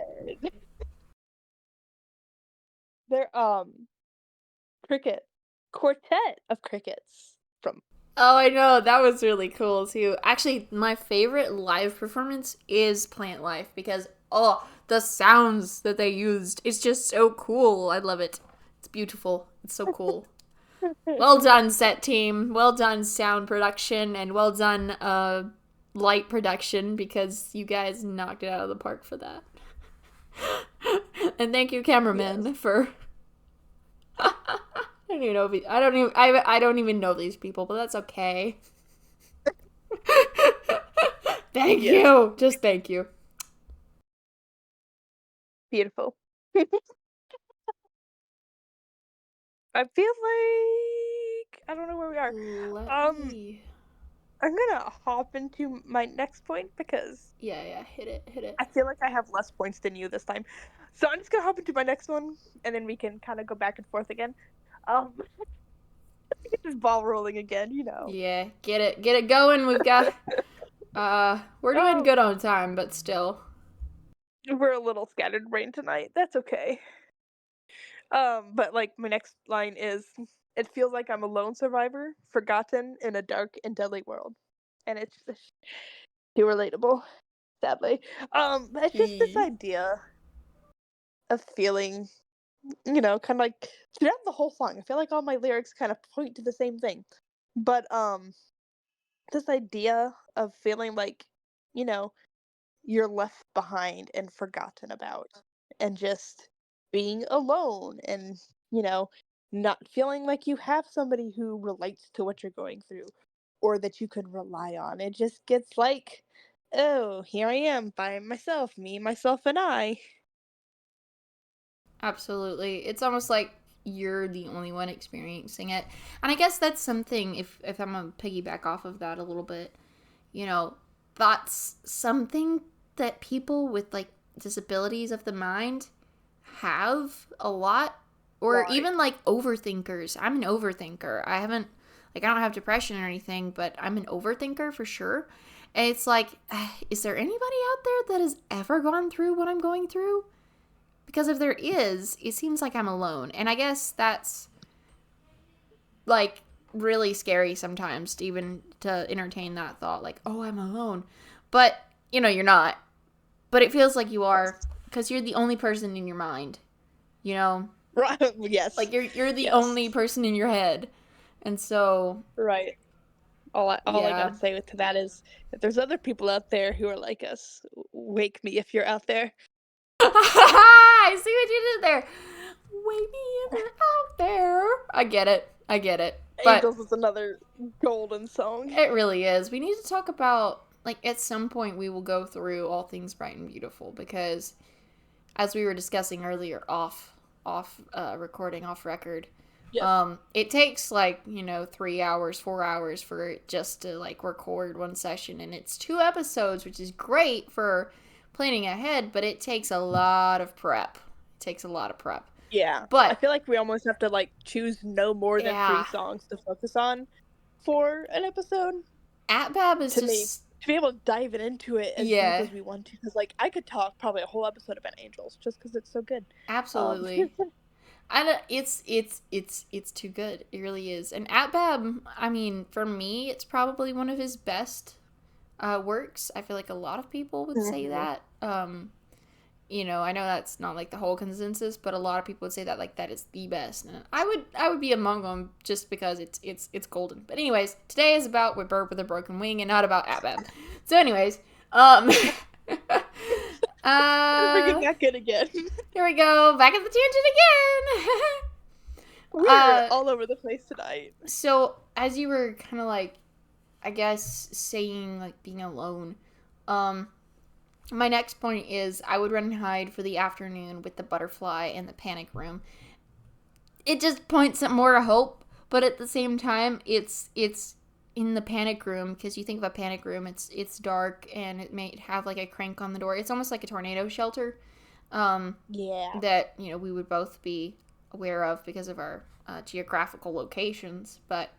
they're cricket quartet of crickets from. Oh, I know. That was really cool, too. Actually, my favorite live performance is Plant Life because, oh, the sounds that they used. It's just so cool. I love it. It's beautiful. It's so cool. Well done, set team. Well done, sound production, and well done, light production because you guys knocked it out of the park for that. And thank you, Yes. cameraman, for. I don't even know. I don't even know these people, but that's okay. Thank Yes. you. Just thank you. Beautiful. I feel like I don't know where we are. Let Um, me. I'm gonna hop into my next point because Yeah, yeah. Hit it. Hit it. I feel like I have less points than you this time. So I'm just gonna hop into my next one, and then we can kind of go back and forth again. Um, get this ball rolling again. Yeah, get it. Get it going. We've got. We're doing Oh, good on time, but still. we're a little scattered brain tonight. That's okay. But like my next line is, "It feels like I'm a lone survivor, forgotten in a dark and deadly world," and it's just too relatable, sadly. But it's just this He. idea of feeling kind of like throughout the whole song. I feel like all my lyrics kind of point to the same thing. But this idea of feeling like, you know, you're left behind and forgotten about, and just being alone, and, you know, not feeling like you have somebody who relates to what you're going through or that you can rely on. It just gets like, oh, here I am by myself, me, myself, and I. Absolutely. It's almost like you're the only one experiencing it. And I guess that's something, if I'm going to piggyback off of that a little bit, you know, that's something that people with like disabilities of the mind have a lot, or Right. even like overthinkers. I'm an overthinker. I don't have depression or anything, but I'm an overthinker for sure. And it's like, is there anybody out there that has ever gone through what I'm going through? Because if there is, it seems like I'm alone. And I guess that's like really scary sometimes to even to entertain that thought, like, oh, I'm alone. But, you're not. But it feels like you are Yes. because you're the only person in your mind, you know? Right. Yes. Like you're the Yes. only person in your head. And so, Right. All I gotta yeah. say to that is, if there's other people out there who are like us, wake me if you're out there. I see what you did there. Wake me if you're out there. I get it. I get it. But Angels is another golden song. it really is. We need to talk about, like, at some point we will go through All Things Bright and Beautiful because, as we were discussing earlier, off recording, off record, Yes. it takes like 3 hours, 4 hours for it just to like record one session, and it's 2 episodes, which is great for planning ahead, but it takes a lot of prep. It takes a lot of prep. Yeah. I But feel like we almost have to like choose no more than three yeah, songs to focus on for an episode AtBab is to me just to be able to dive into it as deep yeah, as we want to. Because like I could talk probably a whole episode about Angels just because it's so good. absolutely. I don't, it's too good. It really is. And AtBab, I mean, for me, it's probably one of his best works. I feel like a lot of people would say Mhm. that. I know that's not like the whole consensus, but a lot of people would say that like that is the best. And I would be among them just because it's golden. But anyways, today is about With Bird with a Broken Wing and not about AtBab. So anyways, um, We're bringing uh, back good again. here we go, back at the tangent again. We're all over the place tonight. So as you were kind of like, I guess saying like being alone, um, my next point is I would run and hide for the afternoon with the butterfly in the panic room. It just points at more hope, but at the same time, it's in the panic room because you think of a panic room, it's dark and it may have like a crank on the door. It's almost like a tornado shelter, Yeah. that we would both be aware of because of our geographical locations. But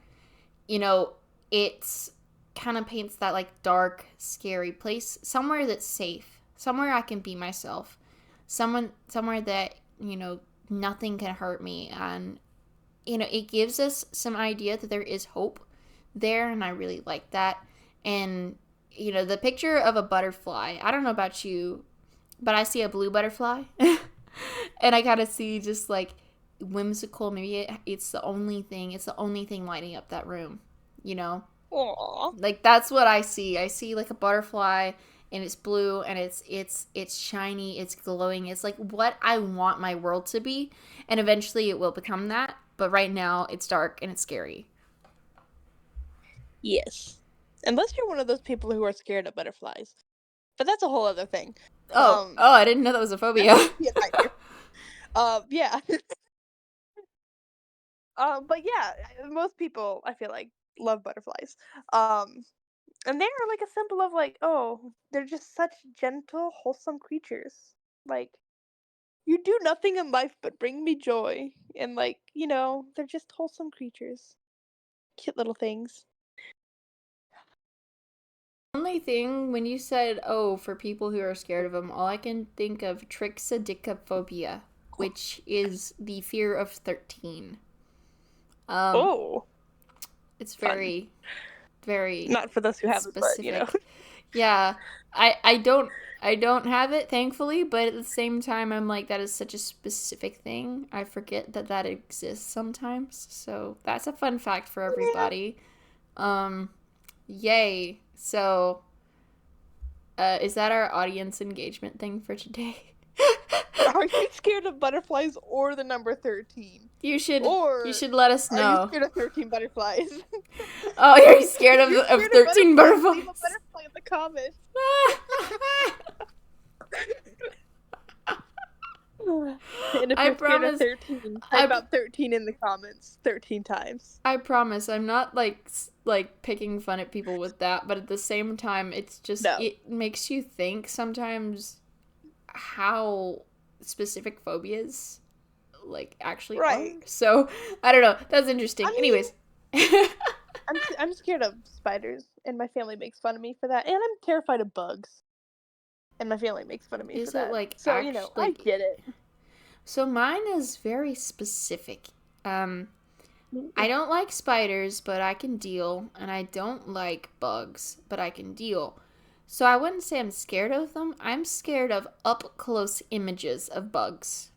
you know, it's kind of paints that like dark, scary place, somewhere that's safe, somewhere I can be myself, somewhere that nothing can hurt me, and it gives us some idea that there is hope there, and I really like that. And the picture of a butterfly. I don't know about you, but I see a blue butterfly, and I kind of see just like whimsical. Maybe it's the only thing. It's the only thing lighting up that room. You know, Aw. like that's what I see. I see like a butterfly and it's blue and it's shiny, it's glowing. It's like what I want my world to be, and eventually it will become that. But right now it's dark and it's scary. Yes. Unless you're one of those people who are scared of butterflies. But that's a whole other thing. Oh, Um, oh, I didn't know that was a that phobia. could be a nightmare. Yeah. But yeah, most people I feel like love butterflies. Um, and they're like a symbol of like, oh, they're just such gentle, wholesome creatures. Like you do nothing in life but bring me joy, and like they're just wholesome creatures, cute little things. Only thing when you said, "Oh, for people who are scared of them," all I can think of trichodicophobia, which is the fear of 13. Um, Oh, it's fun. very, very Not for those who haven't, but specific. Yeah, I don't have it, thankfully, but at the same time I'm like that is such a specific thing. I forget that that exists sometimes. So that's a fun fact for Yeah. everybody. Um yay. So is that our audience engagement thing for today? Are you scared of butterflies or the number 13? You Or should let us are you know. scared of 13 butterflies? Oh, are you scared If you're of scared of 13 butterflies, leave a butterflies? butterfly in the comments. And if I you're scared of promise 13, type I out 13 in the comments 13 times. I promise I'm not like picking fun at people with that, but at the same time it's just No. it makes you think sometimes how specific phobias like actually are. Right. So, I don't know. That's I interesting. mean, Anyways. I'm scared of spiders, and my family makes fun of me for that. And I'm terrified of bugs, and my family makes fun of me for Is it that. like So, act I like get it. so mine is very specific. Um I Mm. don't like spiders, but I can deal, and I don't like bugs, but I can deal. So I wouldn't say I'm scared of them. I'm scared of up close images of bugs.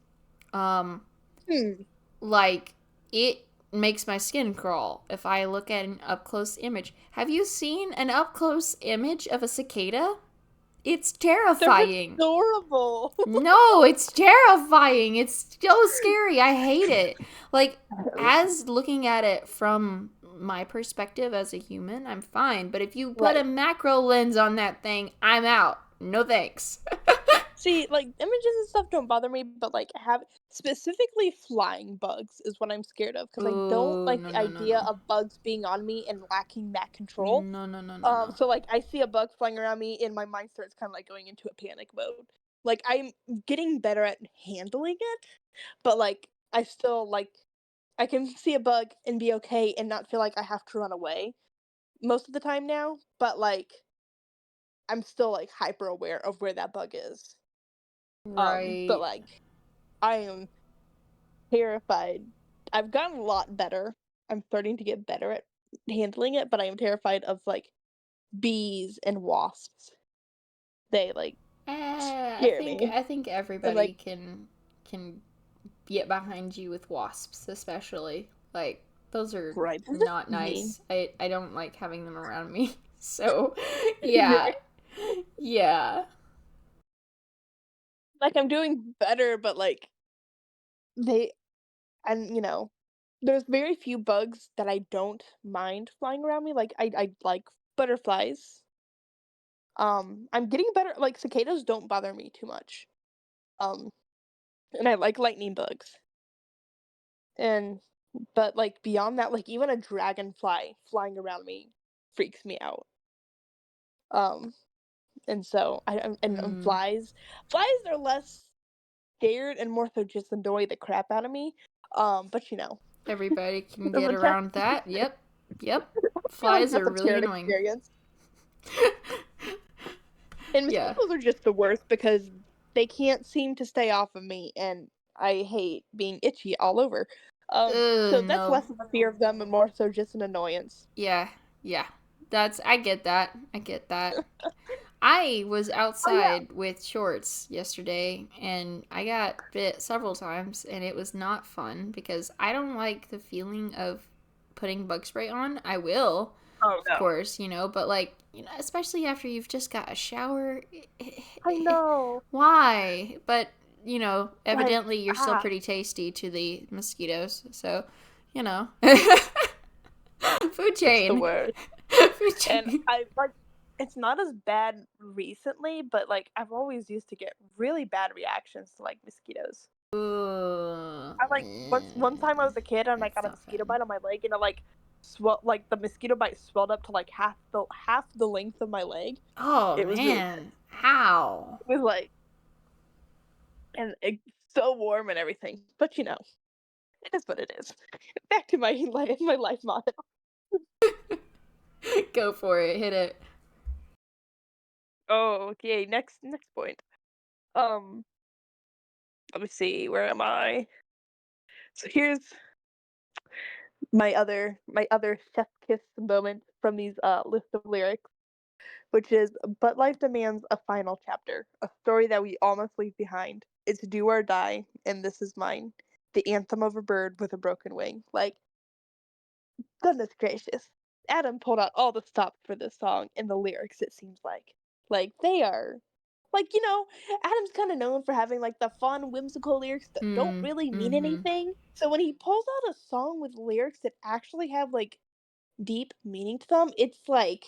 Um, Hmm. like it makes my skin crawl if I look at an up close image. Have you seen an up close image of a cicada? It's They're terrifying. adorable. No, it's terrifying. It's so scary. I hate it. Like, as looking at it from my perspective as a human, I'm fine. But if you put a Right. macro lens on that thing, I'm out. No thanks. See, like images and stuff don't bother me, but like have specifically flying bugs is what I'm scared of because I don't Ooh, like no, the no, no, idea no. of bugs being on me and lacking that control. No, no, no, no, no. So like I see a bug flying around me and my mind starts kind of like going into a panic mode. Like I'm getting better at handling it, but like I still like I can see a bug and be okay and not feel like I have to run away most of the time now, but like I'm still like hyper aware of where that bug is. But Right. like I am terrified. I've gotten a lot better. I'm starting to get better at handling it, but I am terrified of like bees and wasps. They like I scare think me. I think And everybody like can get behind you with wasps, especially. Like those are right, they're just not mean. nice. I don't like having them around me. So, yeah. Right. Yeah. Like I'm doing better, but like they and there's very few bugs that I don't mind flying around me. Like I like butterflies. I'm getting better. Like cicadas don't bother me too much. Um, and I like lightning bugs. And but like beyond that, like even a dragonfly flying around me freaks me out. Um, and so and Mm, flies are less scared and more so just annoy the crap out of me. But everybody can the get mature around that. Yep. Yep. I feel like Flies that's are a really shared annoying. experience. And Yeah. mosquitoes are just the worst because they can't seem to stay off of me, and I hate being itchy all over. Ugh, So that's no. less of a fear of them and more so just an annoyance. Yeah. Yeah. I get that. I get that. I was Oh yeah. outside with shorts yesterday and I got bit several times and it was not fun because I don't like the feeling of putting bug spray on. I will, Oh of no. course, but like, especially after you've just got a shower, I know. why? But, Like, evidently you're still pretty tasty to the mosquitoes. So, you know. Food it's the chain. worst. Food And chain. I like it's not as bad recently, but like I've always used to get really bad reactions to like mosquitoes. Ooh, I like one time I was a kid and I that's got a not mosquito fun. bite on my leg and it like swell like the mosquito bite swelled up to like half the length of my leg. Oh It was really man, how? it was like and it's so warm and everything. But it is what it is. Back to my life motto. Go for it, hit it. Oh, okay. Next point. Um, let me see. Where am I? So here's my other chef kiss moment from these list of lyrics. which is "But life demands a final chapter, a story that we all must leave behind. It's do or die, and this is mine. The anthem of a bird with a broken wing." Like, goodness gracious. Adam pulled out all the stops for this song and the lyrics, it seems like. Like, they are like, Adam's kind of known for having like the fun, whimsical lyrics that don't Mm, really mean mm-hmm. anything. So when he pulls out a song with lyrics that actually have like deep meaning to them, it's like,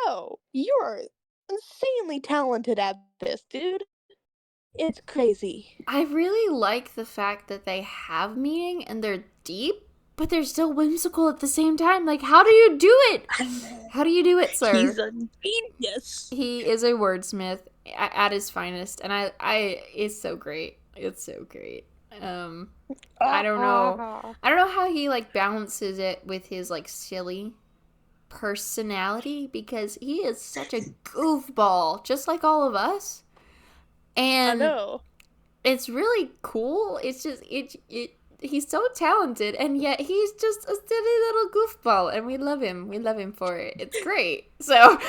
yo, you're insanely talented at this, dude. It's crazy. I really like the fact that they have meaning and they're deep, but they're still whimsical at the same time. Like, how do you do it? How do you do it, He's sir? a genius. He is a wordsmith at his finest, and it's so great. It's so great. Um, I don't know. Ah, I don't know how he like balances it with his like silly personality because he is such a goofball, just like all of us. I And know. it's really cool. It's just it he's so talented and yet he's just a silly little goofball and we love him. We love him for it. It's great. So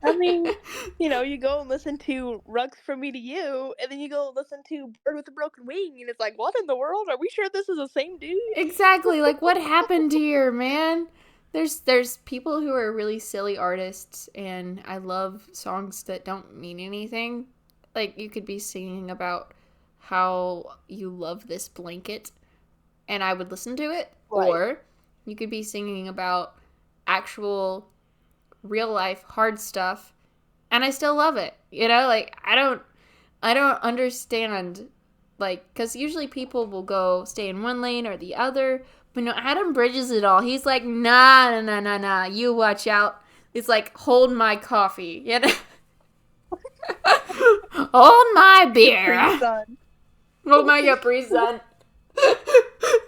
I mean, you go and listen to "Rugs from Me to You," and then you go and listen to "Bird with a Broken Wing," and it's like, what in the world? Are we sure this is the same dude? exactly, like what happened here, man? There's people who are really silly artists and I love songs that don't mean anything. Like you could be singing about how you love this blanket and I would listen to it, Right. or you could be singing about actual real life hard stuff and I still love it. Like I don't understand like cuz usually people will go stay in one lane or the other, but no, Adam bridges it all. He's like, "Nah, nah, nah, nah, nah. You watch out." It's like, "Hold my coffee." Hold my Capri beer. Sun. Hold my Capri Sun.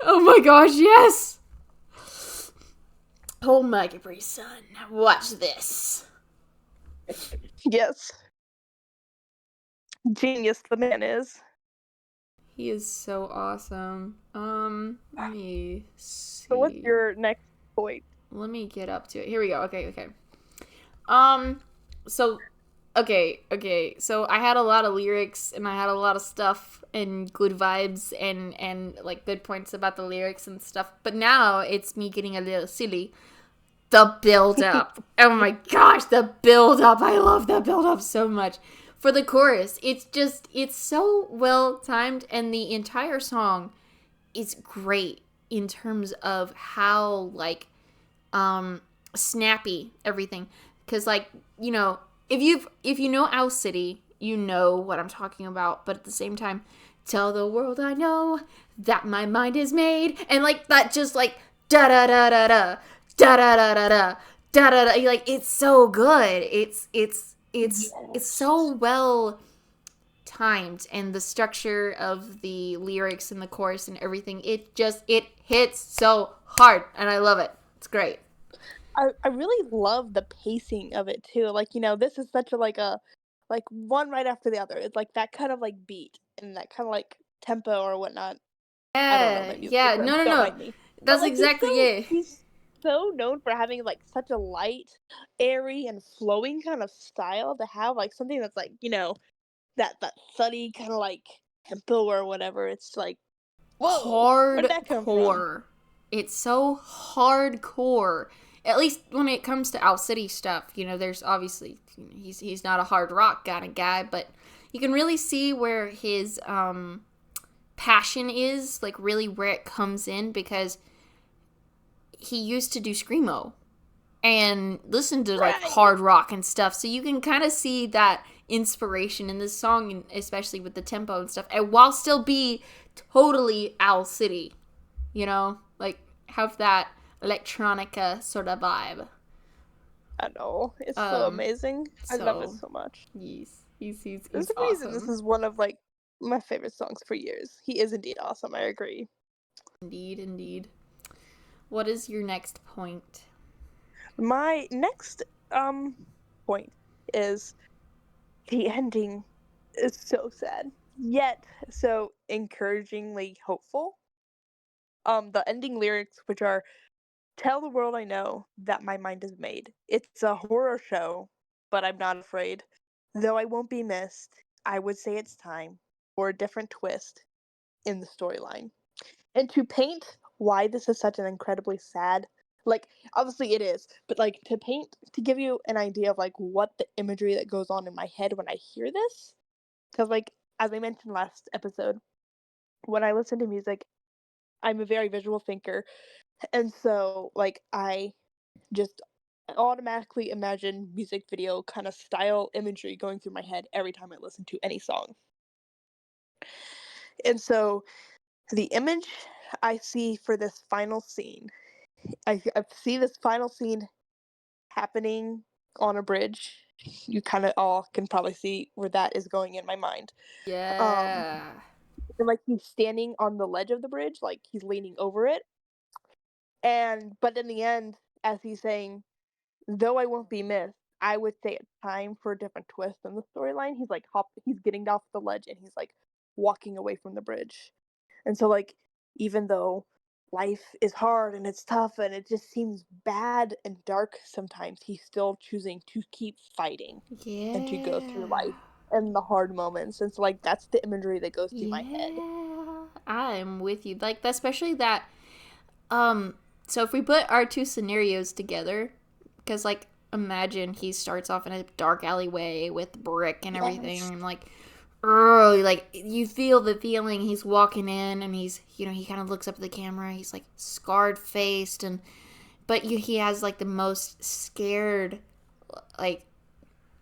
Oh my gosh, yes. Hold my Capri Sun. Watch this. Yes. Genius the man is. He is so awesome. Let me So what's see. your next point? Let me get up to it. Here we go. Okay, okay. Um, so okay. So I had a lot of lyrics and I had a lot of stuff and good vibes and like good points about the lyrics and stuff. But now it's me getting a little silly. The build up. Oh my gosh, the build up. I love the build up so much. For the chorus, it's so well timed and the entire song is great in terms of how like snappy everything cuz like, if you know Owl City, you know what I'm talking about, but at the same time, tell the world I know that my mind is made and like that just like da da da da da da da da da da da da da like it's so good. It's so Yes. well timed and the structure of the lyrics and the chorus and everything it hits so hard and I love it. It's great. I really love the pacing of it too. Like, this is such a like one right after the other. It's like that kind of like beat and that kind of like tempo or whatnot. I don't know Yeah, my music yeah, terms, no, no, don't no. mind me. But That's like exactly it. he's so known for having like such a light, airy, and flowing kind of style to have like something that's like, that thuddy kind of like tempo or whatever. It's like, whoa, where'd that come from? Hardcore. It's so hardcore. At least when it comes to Owl City stuff, there's obviously he's not a hard rock kind of guy, but you can really see where his passion is, like really where it comes in because he used to do screamo and listen to like Right. hard rock and stuff. So you can kind of see that inspiration in this song, and especially with the tempo and stuff, and while still be totally Owl City, like have that electronica sort of vibe. I know. It's so Um, amazing. I love it so so much. he's There's a reason this awesome. is one of like my favorite songs for years. He is indeed awesome, I agree. Indeed, indeed. What is your next point? My next point is the ending is so sad, yet so encouragingly hopeful. The ending lyrics, which are Tell the world I know that my mind is made. It's a horror show, but I'm not afraid. Though I won't be missed, I would say it's time for a different twist in the storyline. And to paint why this is such an incredibly sad, like, obviously it is, but like to paint, to give you an idea of like what the imagery that goes on in my head when I hear this, because like, as I mentioned last episode, when I listen to music, I'm a very visual thinker. And so, like, I just automatically imagine music video kind of style imagery going through my head every time I listen to any song. And so, the image I see for this final scene, I see this final scene happening on a bridge. You kind of all can probably see where that is going in my mind. Um, Yeah. and like he's standing on the ledge of the bridge, like he's leaning over it. And but in the end, as he's saying, though I won't be missed, I would say it's time for a different twist in the storyline. He's like he's getting off the ledge and he's like walking away from the bridge. And so like even though life is hard and it's tough and it just seems bad and dark sometimes, he's still choosing to keep fighting and to go through Yeah. life and the hard moments. And so like that's the imagery that goes through my head. Yeah. I'm with you. Like, especially that. So if we put our two scenarios together, because like imagine he starts off in a dark alleyway with brick and everything, Yes. and like, early, like you feel the feeling. He's walking in, and he's, he kind of looks up at the camera. He's like scarred faced, and but he has like the most scared, like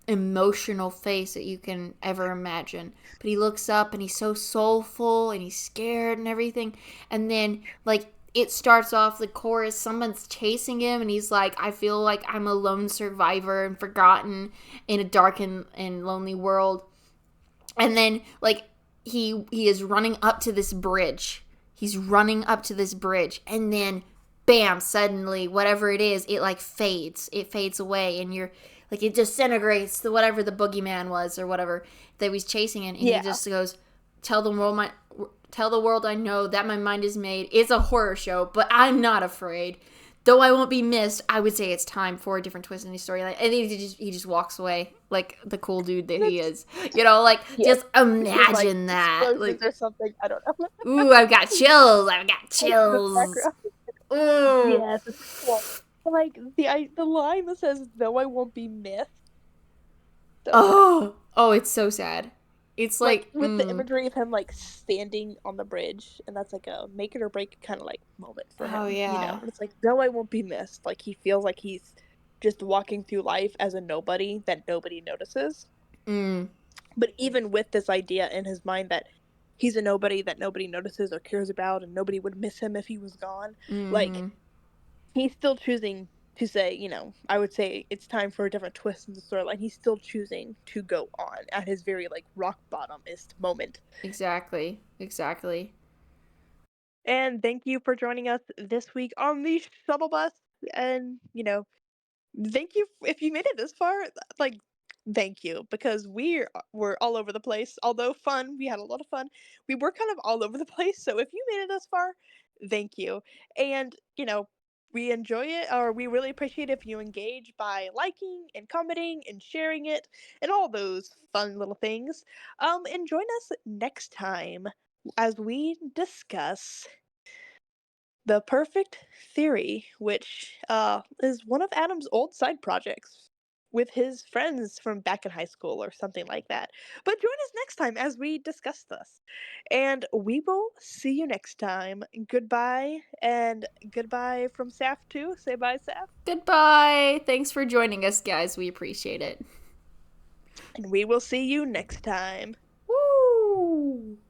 emotional face that you can ever imagine. But he looks up and he's so soulful and he's scared and everything. And then, like, it starts off the chorus, someone's chasing him, and he's like, I feel like I'm a lone survivor and forgotten in a dark and lonely world. And then, like, he is running up to this bridge. He's running up to this bridge, and then bam, suddenly whatever it is, it like fades. It fades away, and you're like, it disintegrates the whatever the boogeyman was or whatever that was chasing it, and he Yeah. just goes, "Tell the world I know that my mind is made." It's a horror show, but I'm not afraid. Though I won't be missed, I would say it's time for a different twist in the storyline. And then he just walks away like the cool dude that he That's is. Like, yes. just There's like imagine that. explosions Like, or something. I don't know. ooh, I've got chills. I've got Like the chills. background. Ooh. Yes, it's cool. Like the line that says "though I won't be missed," so sad. Oh, it's so sad. It's Like like, with the imagery of him like standing on the bridge, and that's like a make it or break kind of like moment for oh him, you know. yeah. And it's like though I won't be missed. Like he feels like he's just walking through life as a nobody that nobody notices. Mm, But even with this idea in his mind that he's a nobody that nobody notices or cares about, and nobody would miss him if he was gone, like mm-hmm. he's still choosing to say, I would say it's time for a different twist in the storyline. He's still choosing to go on at his very like rock bottomist moment. Exactly. Exactly. And thank you for joining us this week on the shuttle bus. And thank you if you made it this far. Like, thank you because we were all over the place. Although fun, we had a lot of fun. We were kind of all over the place. So if you made it this far, thank you. And we enjoy it, or we really appreciate if you engage by liking and commenting and sharing it and all those fun little things. And join us next time as we discuss the Perfect Theory, which is one of Adam's old side projects with his friends from back in high school or something like that. But join us next time as we discuss this. And we will see you next time. Goodbye, and goodbye from Sapph too. Say bye, Sapph. Goodbye. Thanks for joining us, guys. We appreciate it. And we will see you next time.